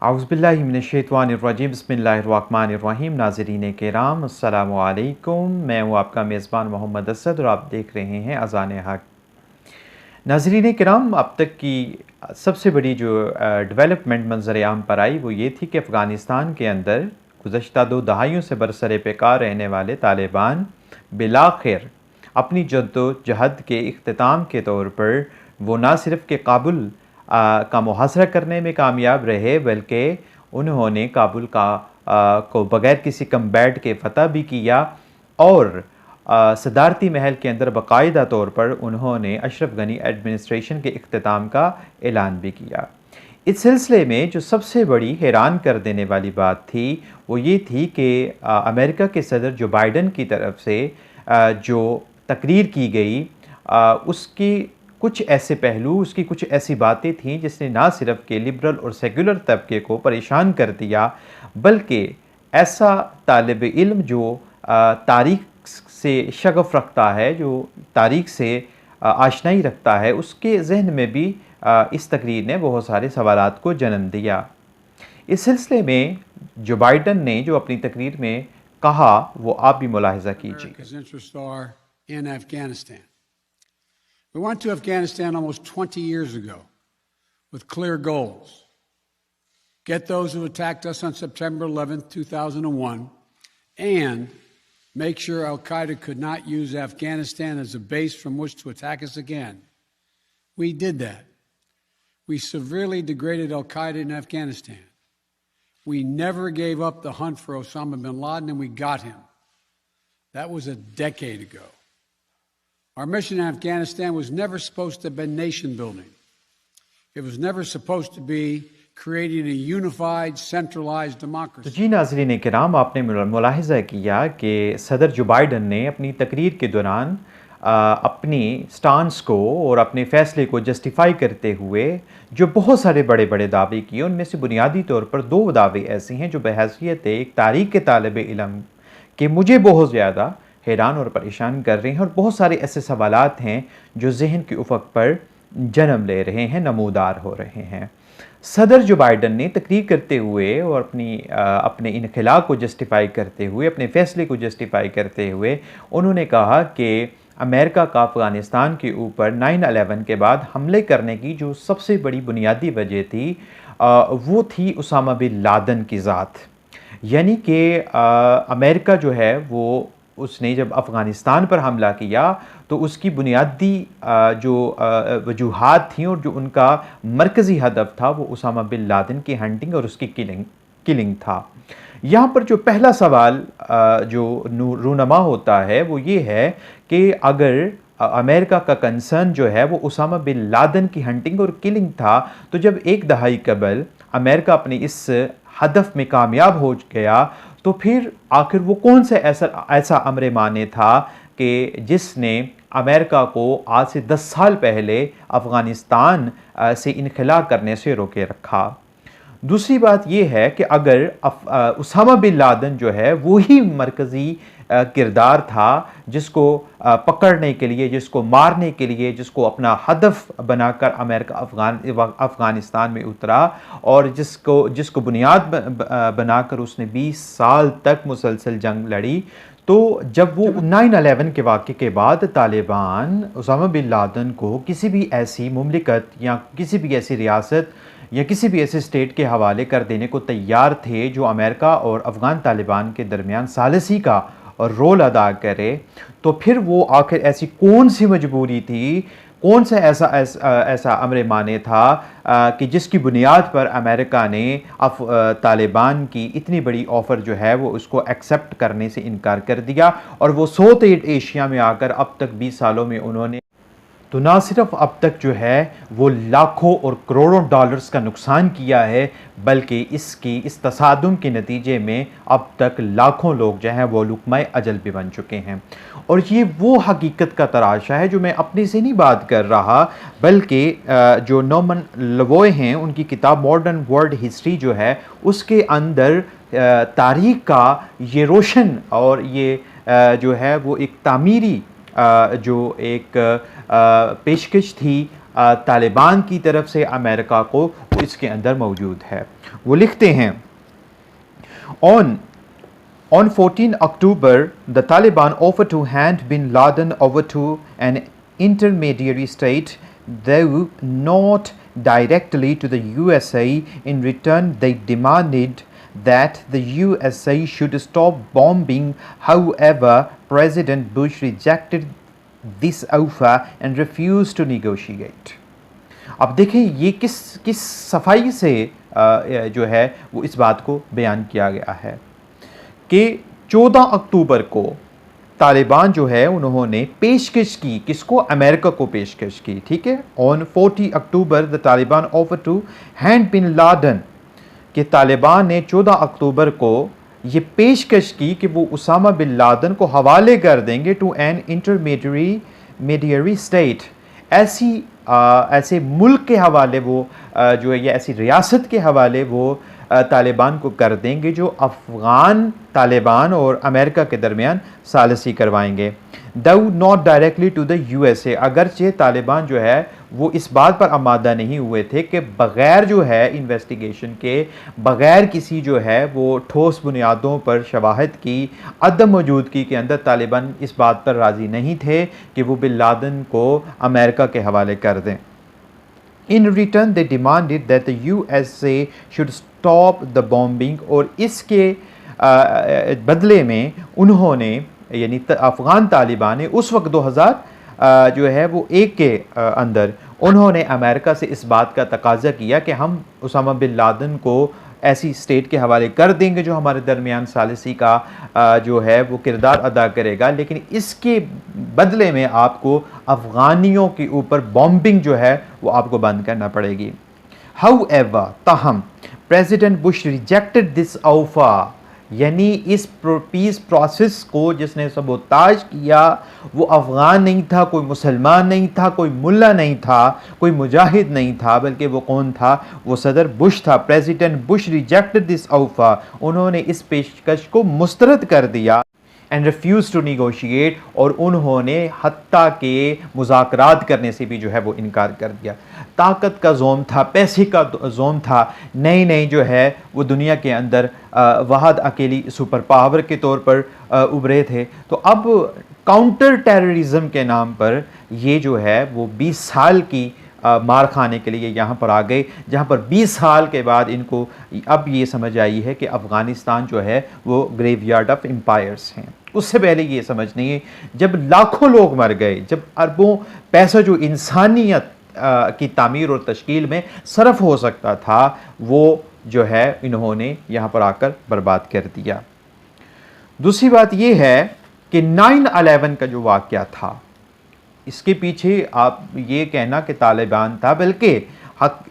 औज़ुबिल्लाहि मिनश्शैतानिर्रजीम बिस्मिल्लाहिर्रहमानिर्रहीम। नाज़रीन किराम अस्सलामु अलैकुम। मैं हूँ आपका मेज़बान मोहम्मद असद और आप देख रहे हैं अज़ान हक़। नाज़रीन किराम, अब तक की सबसे बड़ी जो डेवलपमेंट मंज़र-ए-आम पर आई वो ये थी कि अफ़गानिस्तान के अंदर गुज़श्ता 2 दहाइयों से बरसर-ए-पेकार रहने वाले तालिबान बिलाखिर अपनी जद्दोजहद के इख्तिताम के तौर पर वो ना सिर्फ़ कि काबुल का मुहासरा करने में कामयाब रहे, बल्कि उन्होंने काबुल को बग़ैर किसी कम्बैट के फ़तह भी किया और सदारती महल के अंदर बाकायदा तौर पर उन्होंने अशरफ गनी एडमिनिस्ट्रेशन के इख्तिताम का ऐलान भी किया। इस सिलसिले में जो सबसे बड़ी हैरान कर देने वाली बात थी वो ये थी कि अमेरिका के सदर जो बाइडन की तरफ से जो तकरीर की गई, उसकी कुछ ऐसे पहलू, उसकी कुछ ऐसी बातें थीं जिसने ना सिर्फ के लिबरल और सेकुलर तबके को परेशान कर दिया, बल्कि ऐसा तालिब इल्म जो तारीख़ से शगफ़ रखता है, जो तारीख़ से आशनाई रखता है, उसके जहन में भी इस तकरीर ने बहुत सारे सवालात को जन्म दिया। इस सिलसिले में जो बाइडन ने जो अपनी तकरीर में कहा वो आप भी मुलाहिज़ा कीजिए। We went to Afghanistan almost 20 years ago with clear goals. Get those who attacked us on September 11th, 2001, and make sure al-Qaeda could not use Afghanistan as a base from which to attack us again. We did that. We severely degraded al-Qaeda in Afghanistan. We never gave up the hunt for Osama bin Laden, and we got him. That was a decade ago. Our mission in Afghanistan was never supposed to have been nation building. It was never supposed to be creating a unified, centralized democracy. तो जी नाज़रीन किराम, आपने मुलाहिज़ा किया कि सदर जो Biden ने अपनी तकरीर के दौरान अपनी स्टांस को और अपने फ़ैसले को जस्टिफाई करते हुए जो बहुत सारे बड़े बड़े दावे किए, उनमें से बुनियादी तौर पर 2 दावे ऐसे हैं जो बहैसियत एक तारीख़ के तालिब इल्म के मुझे बहुत ज़्यादा हैरान और परेशान कर रहे हैं, और बहुत सारे ऐसे सवालात हैं जो ज़हन के उफ़क़ पर जन्म ले रहे हैं, नमूदार हो रहे हैं। सदर जो बाइडन ने तकरीर करते हुए और अपने इनखला को जस्टिफाई करते हुए, अपने फ़ैसले को जस्टिफाई करते हुए उन्होंने कहा कि अमेरिका का अफ़गानिस्तान के ऊपर 9/11 के बाद हमले करने की जो सबसे बड़ी बुनियादी वजह थी वो थी उसामा बिन लादेन की ज़ात। यानी कि अमेरिका जो है वो उसने जब अफ़गानिस्तान पर हमला किया तो उसकी बुनियादी जो वजूहात थीं और जो उनका मरकज़ी हदफ था वो उसामा बिन लादेन की हंटिंग और उसकी किलिंग था। यहाँ पर जो पहला सवाल जो रूनमा होता है वो ये है कि अगर अमेरिका का कंसर्न जो है वो उसामा बिन लादेन की हंटिंग और किलिंग था, तो जब 1 दहाई कबल अमेरिका अपने इस हदफ में कामयाब हो गया, तो फिर आखिर वो कौन सा ऐसा अमर माने था कि जिसने अमेरिका को आज से 10 साल पहले अफ़गानिस्तान से इनखला करने से रोके रखा। दूसरी बात यह है कि अगर उसामा बिन लादेन जो है वही मरकज़ी किरदार था जिसको पकड़ने के लिए, जिसको मारने के लिए, जिसको अपना हदफ बनाकर अमेरिका अफ़गानिस्तान में उतरा और जिसको बुनियाद बनाकर उसने 20 साल तक मुसलसल जंग लड़ी, तो जब वो 9/11 के वाक़े के बाद तालिबान उसामा बिन लादेन को किसी भी ऐसी मुमलिकत या किसी भी ऐसी रियासत या किसी भी ऐसे स्टेट के हवाले कर देने को तैयार थे जो अमेरिका और अफ़गान तालिबान के दरमियान सालिसी का रोल अदा करे, तो फिर वो आखिर ऐसी कौन सी मजबूरी थी, कौन सा ऐसा अमर माने था कि जिसकी बुनियाद पर अमेरिका ने तालिबान की इतनी बड़ी ऑफ़र जो है वो उसको एक्सेप्ट करने से इनकार कर दिया, और वो साउथ एशिया में आकर अब तक 20 सालों में उन्होंने तो ना सिर्फ अब तक जो है वो लाखों और करोड़ों डॉलर्स का नुकसान किया है, बल्कि इस तसादुम के नतीजे में अब तक लाखों लोग जो हैं वो लुक़माए अजल भी बन चुके हैं। और ये वो हकीकत का तराशा है जो मैं अपने से नहीं बात कर रहा, बल्कि जो नॉर्मन लवॉय हैं उनकी किताब मॉडर्न वर्ल्ड हिस्ट्री जो है उसके अंदर तारीख़ का ये रोशन और ये जो है वो एक तामीरी जो एक पेशकश थी तालिबान की तरफ से अमेरिका को, इसके अंदर मौजूद है। वो लिखते हैं, On 14 October, the Taliban offered to hand bin Laden over to an intermediary state, though not directly to the USA. In return, they demanded that the USA should stop bombing. However, President Bush rejected this offer and refused to negotiate. अब देखें ये किस सफाई से जो है वो इस बात को बयान किया गया है कि 14 अक्टूबर को तालिबान जो है उन्होंने पेशकश की, किसको? अमेरिका को पेशकश की, ठीक है। On 40 October the Taliban offer to hand bin Laden, कि तालिबान ने 14 अक्टूबर को ये पेशकश की कि वो उसामा बिन लादेन को हवाले कर देंगे टू एन इंटरमीडियरी स्टेट, ऐसे मुल्क के हवाले वो जो है, या ऐसी रियासत के हवाले वो तालिबान को कर देंगे जो अफ़गान तालिबान और अमेरिका के दरमियान सालिसी करवाएंगे। Though not directly to the USA, अगरचे तालिबान जो है वो इस बात पर आमादा नहीं हुए थे कि बग़ैर जो है इन्वेस्टिगेशन के, बग़ैर किसी जो है वो ठोस बुनियादों पर शवाहिद की अदम मौजूदगी के अंदर तालिबान इस बात पर राज़ी नहीं थे कि वो बिन लादेन को अमेरिका के हवाले कर दें। In return, they demanded that the USA should stop the bombing, और इसके बदले में उन्होंने, यानी अफ़गान तालिबान ने उस वक्त 2000 जो है वो एक के अंदर उन्होंने अमेरिका से इस बात का तकाजा किया कि हम उसामा बिन लादेन को ऐसी स्टेट के हवाले कर देंगे जो हमारे दरमियान सालिसी का जो है वो किरदार अदा करेगा, लेकिन इसके बदले में आपको अफ़गानियों के ऊपर बॉम्बिंग जो है वो आपको बंद करना पड़ेगी। हाउएवर, ताहम president Bush rejected this offer, यानी इस पीस प्रोसेस को जिसने सबोताज किया वो अफ़गान नहीं था, कोई मुसलमान नहीं था, कोई मुल्ला नहीं था, कोई मुजाहिद नहीं था, बल्कि वो कौन था? वो सदर बुश था। President Bush rejected this offer, उन्होंने इस पेशकश को मुस्तरद कर दिया एंड रिफ्यूज़ टू निगोशिएट, और उन्होंने हत्ता के मुज़ाकरात करने से भी जो है वो इनकार कर दिया। ताकत का जोम था, पैसे का जोम था, नई जो है वो दुनिया के अंदर वहाद अकेली सुपर पावर के तौर पर उभरे थे। तो अब काउंटर टेररिज्म के नाम पर ये जो है वो 20 साल की मार खाने के लिए यहाँ पर आ गए, जहाँ पर 20 साल के बाद इनको अब ये समझ आई है कि अफ़गानिस्तान जो है वो ग्रेवयार्ड ऑफ एम्पायर्स हैं। उससे पहले ये समझ नहीं है, जब लाखों लोग मर गए, जब अरबों पैसा जो इंसानियत की तामीर और तश्कील में सरफ हो सकता था, वो जो है इन्होंने यहाँ पर आकर बर्बाद कर दिया। दूसरी बात ये है कि 9/11 का जो वाक़या था, इसके पीछे आप ये कहना कि तालिबान था, बल्कि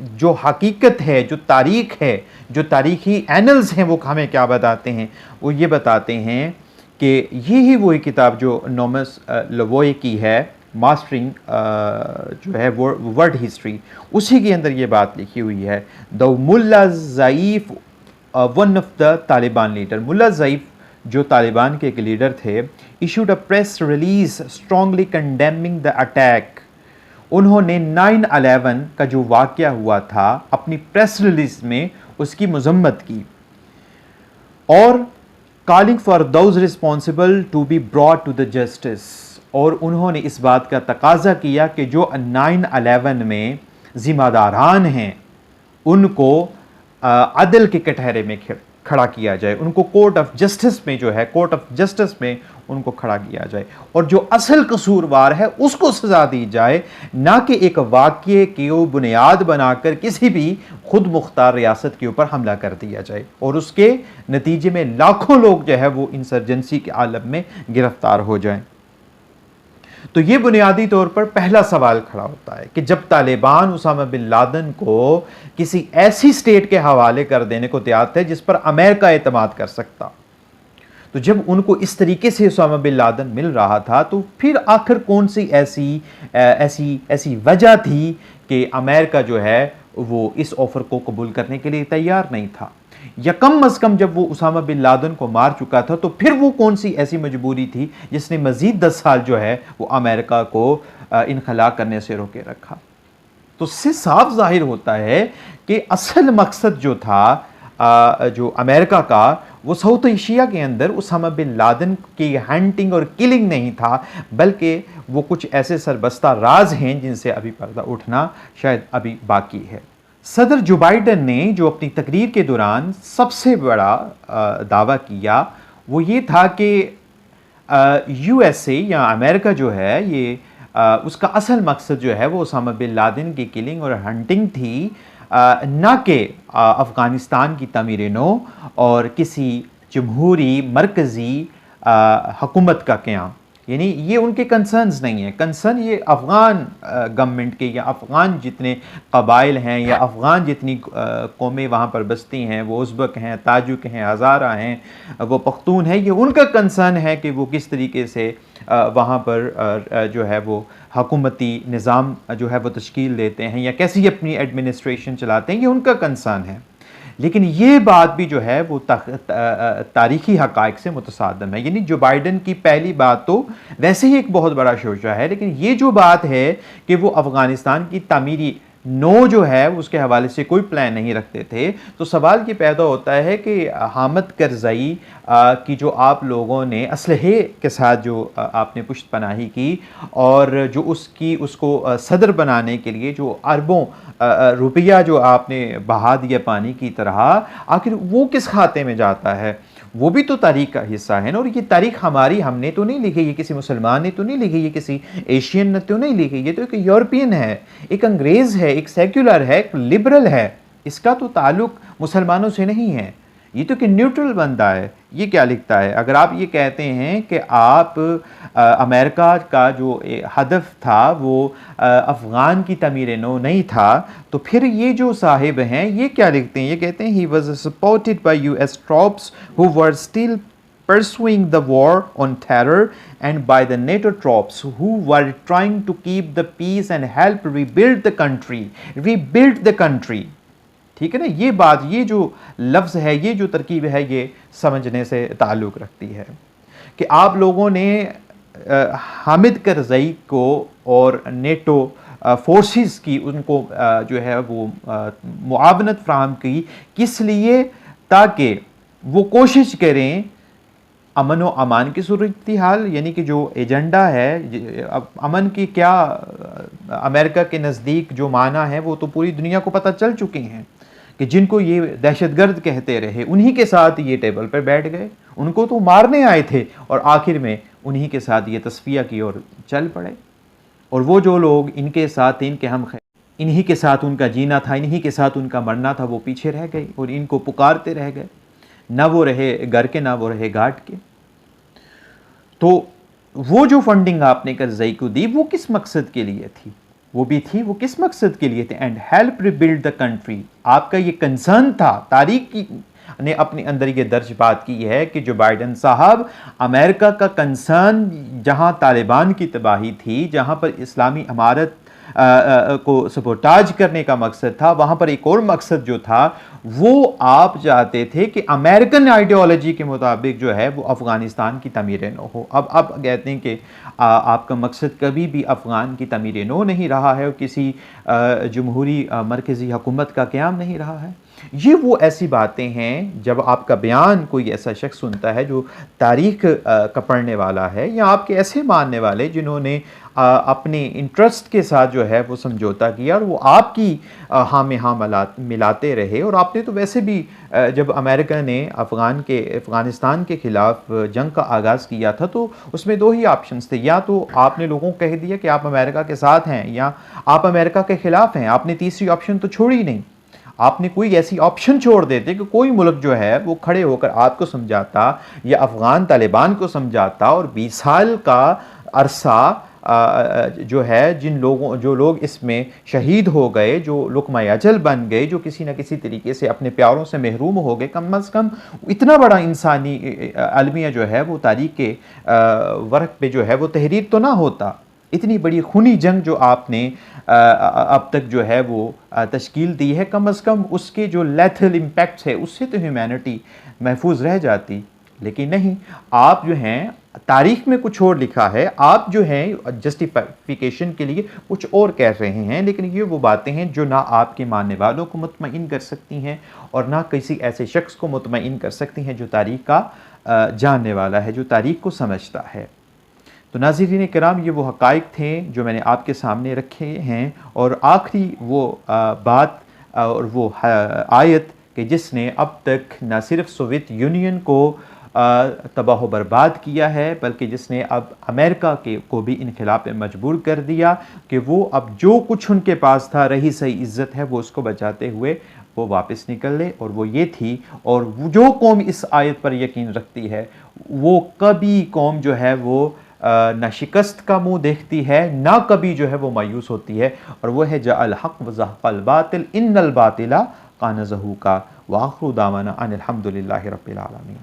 जो हकीकत है, जो तारीख़ है, जो तारीख़ी एनल्स हैं, वो हमें क्या बताते हैं? वो ये बताते हैं कि ये ही वही किताब जो नॉमस लवोए की है, मास्टरिंग जो है वर्ल्ड हिस्ट्री, उसी के अंदर ये बात लिखी हुई है। The Mullah Zaeef one of the Taliban leader, Mullah Zaeef जो तालिबान के एक लीडर थे, issued a press release strongly condemning the attack. उन्होंने 9/11 का जो वाक़या हुआ था अपनी प्रेस रिलीज में उसकी मजम्मत की, और calling for those responsible to be brought to the justice, और उन्होंने इस बात का तकाजा किया कि जो 9/11 में ज़िम्मेदारान हैं उनको अदल के कटहरे में खड़ा किया जाए, उनको कोर्ट ऑफ जस्टिस में जो है, कोर्ट ऑफ जस्टिस में उनको खड़ा किया जाए, और जो असल कसूरवार है उसको सज़ा दी जाए, ना कि एक वाक़ये की बुनियाद बनाकर किसी भी खुद मुख्तार रियासत के ऊपर हमला कर दिया जाए और उसके नतीजे में लाखों लोग जो है वो इंसर्जेंसी के आलम में गिरफ्तार हो जाएं। तो ये बुनियादी तौर पर पहला सवाल खड़ा होता है कि जब तालिबान उसामा बिन लादेन को किसी ऐसी स्टेट के हवाले कर देने को तैयार थे जिस पर अमेरिका एतमाद कर सकता, तो जब उनको इस तरीके से उसामा बिन लादेन मिल रहा था, तो फिर आखिर कौन सी ऐसी वजह थी कि अमेरिका जो है वो इस ऑफर को कबूल करने के लिए तैयार नहीं था, या कम अज़ कम जब वो उसामा बिन लादेन को मार चुका था, तो फिर वो कौन सी ऐसी मजबूरी थी जिसने मज़ीद 10 साल जो है वो अमेरिका को इनखला करने से रोके रखा। तो उससे साफ जाहिर होता है कि असल मकसद जो था जो अमेरिका का, वो साउथ एशिया के अंदर उसामा बिन लादेन की हंटिंग और किलिंग नहीं था, बल्कि वो कुछ ऐसे सरबस्ता राज हैं जिनसे अभी पर्दा उठना शायद अभी बाकी है। सदर जो बाइडन ने जो अपनी तकरीर के दौरान सबसे बड़ा दावा किया वो ये था कि यूएसए या अमेरिका जो है ये उसका असल मकसद जो है वो उसामा बिन लादेन की किलिंग और हंटिंग थी, ना कि अफ़गानिस्तान की तमीर नो और किसी जमहूरी मरकज़ी हुकूमत का क़याम। यानी ये उनके कंसर्न्स नहीं हैं। कंसर्न ये अफ़गान गवर्नमेंट के या अफ़गान जितने कबाइल हैं या अफ़गान जितनी कौमें वहाँ पर बसती हैं, वो उज़्बक हैं, ताजुक हैं, हज़ारा हैं, वो पख्तून हैं, ये उनका कंसर्न है कि वो किस तरीके से वहाँ पर जो है वो हकूमती निज़ाम जो है वो तश्कील देते हैं या कैसी अपनी एडमिनिस्ट्रेशन चलाते हैं, ये उनका कंसर्न है। लेकिन ये बात भी जो है वो तारीख़ी हक़ाइक़ से मुतसादम है। यानी जो बाइडन की पहली बात तो वैसे ही एक बहुत बड़ा शोशा है, लेकिन ये जो बात है कि वो अफ़गानिस्तान की तामीरी नो जो है उसके हवाले से कोई प्लान नहीं रखते थे, तो सवाल ये पैदा होता है कि हामिद करज़ई की जो आप लोगों ने असलहे के साथ जो आपने पुश्त पनाही की और जो उसको सदर बनाने के लिए जो अरबों रुपया जो आपने बहा दिया पानी की तरह, आखिर वो किस खाते में जाता है? वो भी तो तारीख़ का हिस्सा है ना। और ये तारीख़ हमारी हमने तो नहीं लिखी, ये किसी मुसलमान ने तो नहीं लिखी, ये किसी एशियन ने तो नहीं लिखी, ये तो एक यूरोपियन है, एक अंग्रेज़ है, एक सेक्युलर है, एक लिबरल है। इसका तो ताल्लुक़ मुसलमानों से नहीं है, ये तो कि न्यूट्रल बंदा है। ये क्या लिखता है? अगर आप ये कहते हैं कि आप अमेरिका का जो हदफ था वो अफ़गान की तमीर नो नहीं था, तो फिर ये जो साहिब हैं ये क्या लिखते हैं? ये कहते हैं he was supported by US trophs who were still pursuing the war on terror and by the NATO troops who were trying to keep the peace and help rebuild the country. Rebuild the country. ठीक है ना। ये बात, ये जो लफ्ज़ है, ये जो तरकीब है, ये समझने से ताल्लुक़ रखती है कि आप लोगों ने हामिद करज़ई को और नेटो फोर्सेस की उनको जो है वो मुआवनत फ़राहम की, किस लिए? ताकि वो कोशिश करें अमन व अमान की सूरत हाल, यानी कि जो एजेंडा है अब अमन की क्या अमेरिका के नज़दीक जो माना है वो तो पूरी दुनिया को पता चल चुके हैं कि जिनको ये दहशतगर्द कहते रहे उन्हीं के साथ ये टेबल पर बैठ गए, उनको तो मारने आए थे और आखिर में उन्हीं के साथ ये तस्फिया की और चल पड़े। और वो जो लोग इनके साथ इनके हम इन्हीं के साथ उनका जीना था, इन्हीं के साथ उनका मरना था, वो पीछे रह गए और इनको पुकारते रह गए, ना वो रहे घर के ना वो रहे घाट के। तो वो जो फंडिंग आपने करज़ई को दी वो किस मकसद के लिए थी? वो भी थी, वो किस मकसद के लिए थे? And help rebuild the country. आपका ये कंसर्न था, तारीख की ने अपने अंदर ये दर्ज बात की है कि जो बाइडन साहब, अमेरिका का कंसर्न जहां तालिबान की तबाही थी, जहां पर इस्लामी इमारत को सपोर्टाज करने का मकसद था, वहाँ पर एक और मकसद जो था वो आप चाहते थे कि अमेरिकन आइडियोलॉजी के मुताबिक जो है वो अफ़गानिस्तान की तमीर नो हो। अब कहते हैं कि आपका मकसद कभी भी अफ़गान की तमीर नो नहीं रहा है और किसी जमहूरी मरकज़ी हुकूमत का क़याम नहीं रहा है। ये वो ऐसी बातें हैं, जब आपका बयान कोई ऐसा शख्स सुनता है जो तारीख़ का पढ़ने वाला है या आपके ऐसे मानने वाले जिन्होंने अपने इंटरेस्ट के साथ जो है वो समझौता किया और वो आपकी हाँ में हाँ मिलाते रहे। और आपने तो वैसे भी जब अमेरिका ने अफ़गानिस्तान के ख़िलाफ़ जंग का आगाज़ किया था तो उसमें दो ही ऑप्शंस थे, या तो आपने लोगों को कह दिया कि आप अमेरिका के साथ हैं या आप अमेरिका के ख़िलाफ़ हैं। आपने तीसरी ऑप्शन तो छोड़ी नहीं। आपने कोई ऐसी ऑप्शन छोड़ देते कि कोई मुल्क जो है वो खड़े होकर आपको समझाता या अफ़गान तालिबान को समझाता और 20 साल का अरसा जो है जो लोग इसमें शहीद हो गए, जो लुक़मा अजल बन गए, जो किसी न किसी तरीके से अपने प्यारों से महरूम हो गए, कम अज़ कम इतना बड़ा इंसानी अलमिया जो है वो तारीख़ के वर्क पे जो है वो तहरीर तो ना होता। इतनी बड़ी खूनी जंग जो आपने अब तक जो है वो तश्कील दी है, कम अज़ कम उसके जो लेथल इम्पैक्ट है उससे तो ह्यूमैनिटी महफूज रह जाती। लेकिन नहीं, आप जो हैं तारीख में कुछ और लिखा है, आप जो हैं जस्टिफिकेशन के लिए कुछ और कह रहे हैं, लेकिन ये वो बातें हैं जो ना आपके मानने वालों को मुतमईन कर सकती हैं और ना किसी ऐसे शख्स को मुतमईन कर सकती हैं जो तारीख का जानने वाला है, जो तारीख को समझता है। तो नाज़रीन किराम, ये वो हक़ाइक़ थे जो मैंने आपके सामने रखे हैं, और आखिरी वो बात और वो आयत कि जिसने अब तक न सिर्फ सोवियत यूनियन को तबाह बर्बाद किया है, बल्कि जिसने अब अमेरिका को भी इनक़िलाब पे मजबूर कर दिया कि वो अब जो कुछ उनके पास था, रही सही इज़्ज़त है, वो उसको बचाते हुए वो वापस निकल ले, और वो ये थी। और जो कौम इस आयत पर यकीन रखती है, वो कभी कौम जो है वो ना शिकस्त का मुँह देखती है, ना कभी जो है वो मायूस होती है, और वह है जअल हक़ व ज़हक़ल बातिल इन्नल बातिला कान ज़हूक़ा। व आख़िरु दावाना अनिल हम्दुलिल्लाहि रब्बिल आलमीन।